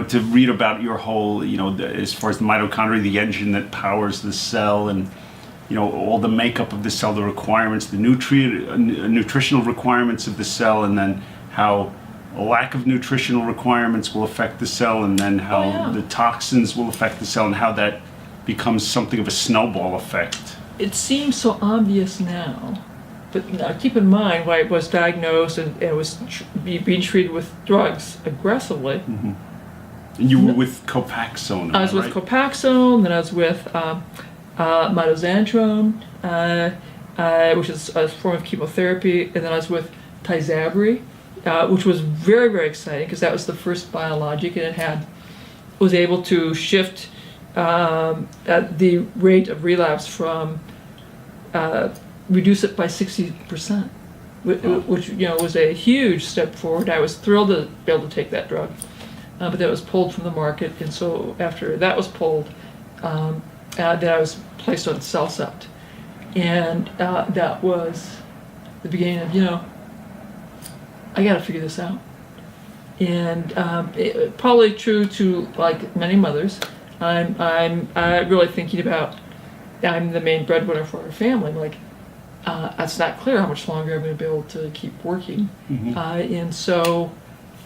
to read about your whole, as far as the mitochondria, the engine that powers the cell, and all the makeup of the cell, the requirements, the nutritional requirements of the cell, and then how a lack of nutritional requirements will affect the cell, and then how the toxins will affect the cell, and how that becomes something of a snowball effect. It seems so obvious now, but keep in mind when I was diagnosed and was being treated with drugs aggressively. Mm-hmm. And you were with Copaxone. I was with Copaxone, then I was with mitoxantrone, which is a form of chemotherapy, and then I was with Tysabri, which was very, very exciting because that was the first biologic, and it was able to shift the rate of relapse from reduce it by 60%, which was a huge step forward. I was thrilled to be able to take that drug, but that was pulled from the market, and so after that was pulled, then I was placed on Cellcept, and that was the beginning of I got to figure this out, and probably true to like many mothers. I'm really thinking about. I'm the main breadwinner for our family. Like, it's not clear how much longer I'm going to be able to keep working, mm-hmm. And so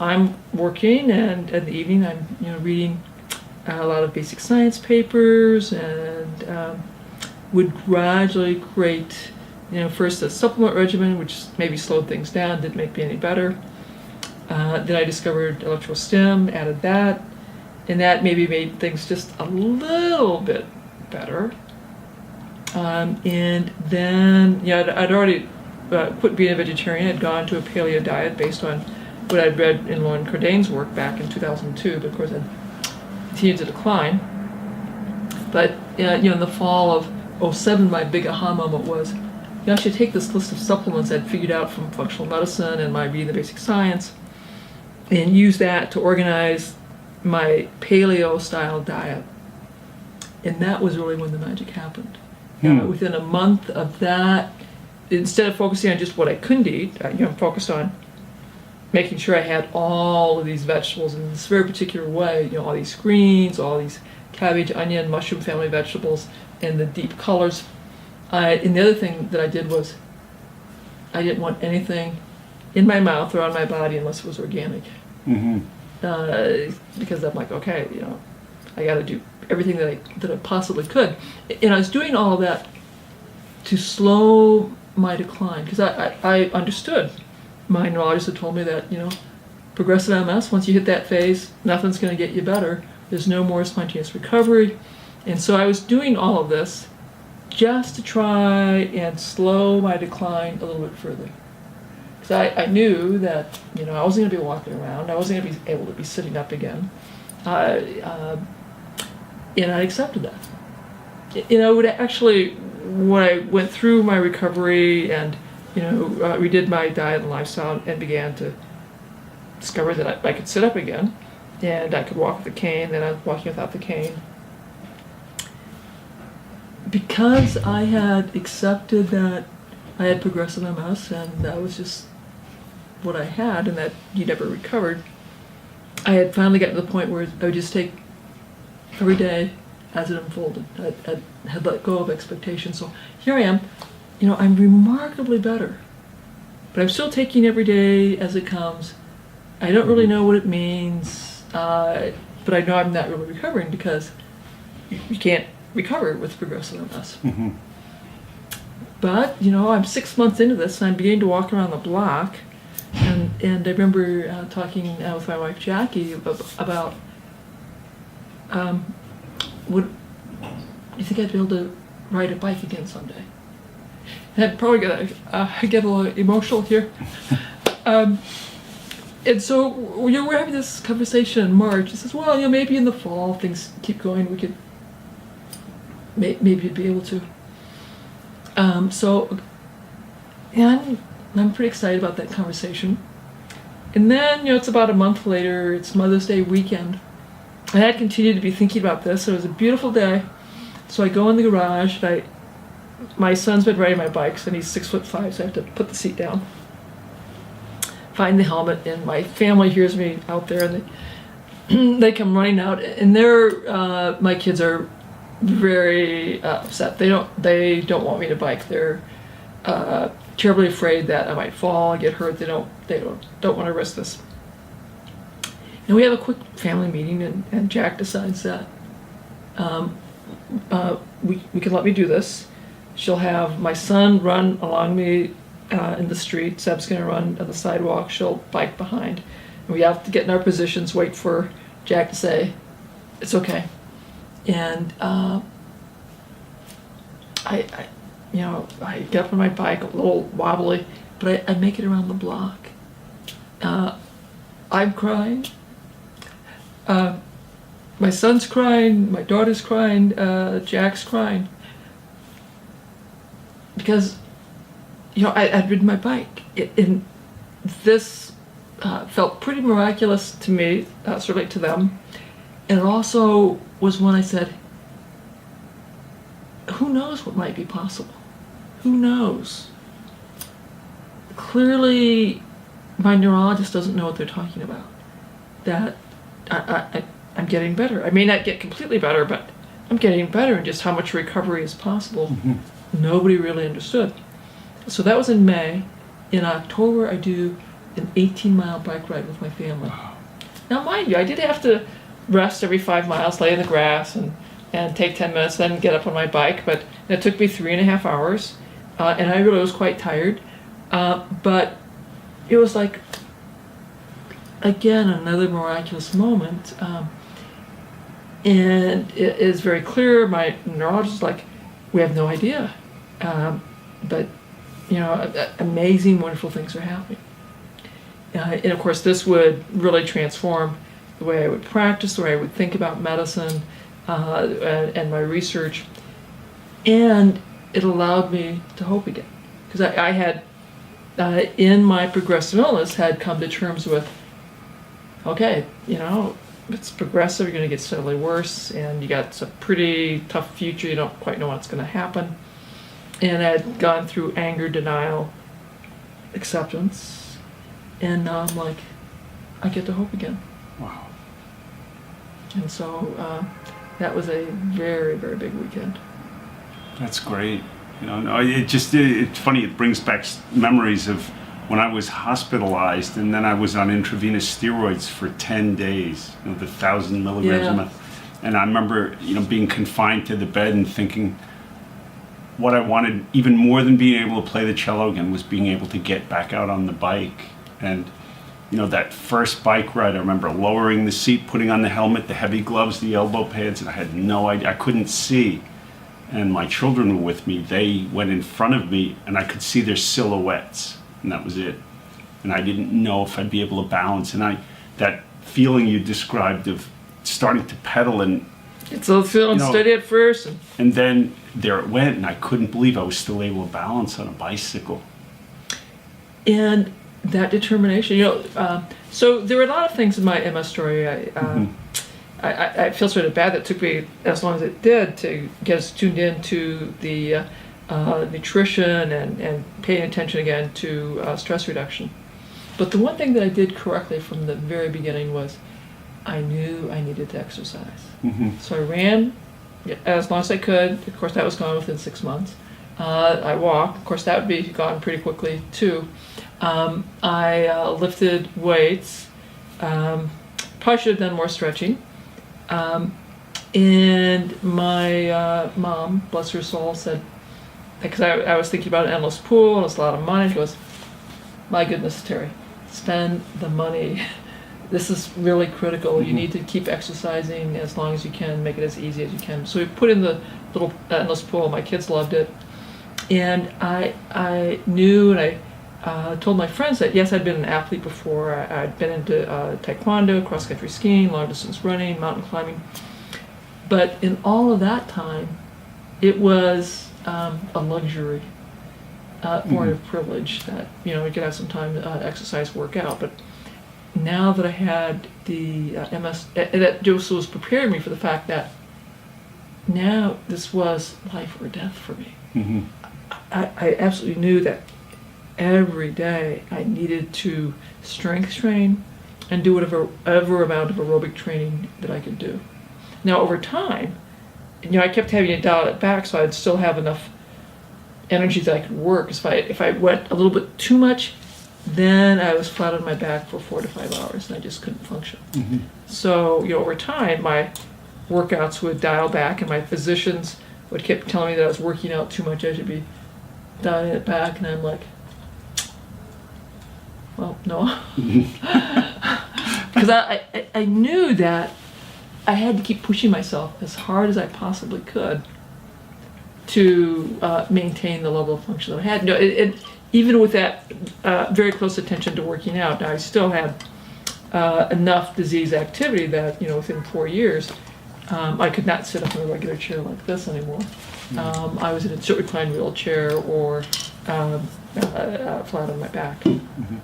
I'm working, and in the evening I'm reading a lot of basic science papers, and would gradually create first a supplement regimen, which maybe slowed things down, didn't make me any better. Then I discovered electrostim, added that, and that maybe made things just a little bit better. And then, I'd already quit being a vegetarian. I'd gone to a paleo diet based on what I'd read in Lauren Cordain's work back in 2002, but of course I'd continued to decline. But, in the fall of 2007, my big aha moment was, I should take this list of supplements I'd figured out from functional medicine and my reading the basic science, and use that to organize my paleo-style diet. And that was really when the magic happened. Within a month of that, instead of focusing on just what I couldn't eat, I'm focused on making sure I had all of these vegetables in this very particular way, all these greens, all these cabbage, onion, mushroom family vegetables, and the deep colors. And the other thing that I did was I didn't want anything in my mouth or on my body unless it was organic. Mm-hmm. Because I'm like, okay, I got to do everything that I possibly could. And I was doing all of that to slow my decline, because I understood. My neurologist had told me that, progressive MS, once you hit that phase, nothing's going to get you better. There's no more spontaneous recovery. And so I was doing all of this just to try and slow my decline a little bit further. Because I knew that, I wasn't going to be walking around. I wasn't going to be able to be sitting up again. And I accepted that. When I went through my recovery and, redid my diet and lifestyle and began to discover that I could sit up again and I could walk with a cane, then I was walking without the cane. Because I had accepted that I had progressive MS and that was just what I had and that you never recovered, I had finally gotten to the point where I would just take every day as it unfolded. I had let go of expectations. So here I am, I'm remarkably better, but I'm still taking every day as it comes. I don't really know what it means, but I know I'm not really recovering because you can't recover with progressive MS. Mm-hmm. But, I'm 6 months into this and I'm beginning to walk around the block, and I remember talking with my wife Jackie about would you think I'd be able to ride a bike again someday? And I'm probably gonna get a little emotional here. And so we're having this conversation in March. He says, well, maybe in the fall things keep going. We could maybe be able to. And I'm pretty excited about that conversation. And then, it's about a month later. It's Mother's Day weekend. And I continued to be thinking about this. It was a beautiful day. So I go in the garage. My son's been riding my bikes, and he's 6'5", so I have to put the seat down, find the helmet, and my family hears me out there, and they come running out, and my kids are very upset. They don't want me to bike. They're terribly afraid that I might fall, get hurt. They don't want to risk this. And we have a quick family meeting, and Jack decides that we can let me do this. She'll have my son run along me in the street. Seb's going to run on the sidewalk. She'll bike behind. And we have to get in our positions, wait for Jack to say, it's okay. And I get up on my bike, a little wobbly, but I make it around the block. I'm crying. My son's crying, my daughter's crying, Jack's crying. Because, I'd ridden my bike. And this felt pretty miraculous to me, certainly to them. And it also was when I said, who knows what might be possible? Who knows? Clearly, my neurologist doesn't know what they're talking about. That I'm getting better. I may not get completely better, but I'm getting better, and just how much recovery is possible. Nobody really understood. So that was in May. In October, I do an 18-mile bike ride with my family. Now, mind you, I did have to rest every 5 miles, lay in the grass, and take 10 minutes, then get up on my bike. But it took me 3.5 hours, and I really was quite tired. But it was like, again, another miraculous moment. And it is very clear. My neurologist is like, we have no idea. But, amazing, wonderful things are happening. And of course, this would really transform the way I would practice, the way I would think about medicine, and my research. And it allowed me to hope again. Because I had, in my progressive illness, had come to terms with, okay, it's progressive, you're going to get steadily worse, and you got a pretty tough future, you don't quite know what's going to happen. And I'd gone through anger, denial, acceptance, and now I'm like, I get to hope again. Wow. And so that was a very, very big weekend. That's great. It's funny, it brings back memories of when I was hospitalized, and then I was on intravenous steroids for 10 days, the 1,000 milligrams a month. And I remember, being confined to the bed and thinking what I wanted, even more than being able to play the cello again, was being able to get back out on the bike. And, that first bike ride, I remember lowering the seat, putting on the helmet, the heavy gloves, the elbow pads, and I had no idea, I couldn't see. And my children were with me. They went in front of me, and I could see their silhouettes. And that was it. And I didn't know if I'd be able to balance. And that feeling you described of starting to pedal, and it's a feeling steady at first. And then there it went, and I couldn't believe I was still able to balance on a bicycle. And that determination, so there were a lot of things in my MS story. I feel sort of bad that it took me as long as it did to get us tuned into the nutrition and paying attention again to stress reduction. But the one thing that I did correctly from the very beginning was I knew I needed to exercise. So I ran as long as I could. Of course, that was gone within 6 months. I walked. Of course, that would be gone pretty quickly, too. I lifted weights. Probably should have done more stretching. And my mom, bless her soul, said, because I was thinking about an endless pool, and it's a lot of money. She goes, my goodness, Terry, spend the money. This is really critical. You need to keep exercising as long as you can, make it as easy as you can. So we put in the little endless pool. My kids loved it. And I knew, and I told my friends that, yes, I'd been an athlete before. I'd been into taekwondo, cross-country skiing, long-distance running, mountain climbing. But in all of that time, it was a luxury, more of a privilege that, we could have some time to exercise, work out. But now that I had the MS, that just was preparing me for the fact that now this was life or death for me. I absolutely knew that every day I needed to strength train, and do whatever amount of aerobic training that I could do. Now over time, I kept having to dial it back so I'd still have enough energy that I could work. If I went a little bit too much, then I was flat on my back for 4 to 5 hours and I just couldn't function. Mm-hmm. So, over time, my workouts would dial back, and my physicians would keep telling me that I was working out too much. I should be dialing it back, and I'm like, well, no. Because I knew that I had to keep pushing myself as hard as I possibly could to maintain the level of function that I had. Even with that very close attention to working out, I still had enough disease activity that, within 4 years, I could not sit up in a regular chair like this anymore. I was in a tilt recline wheelchair or flat on my back. Mm-hmm.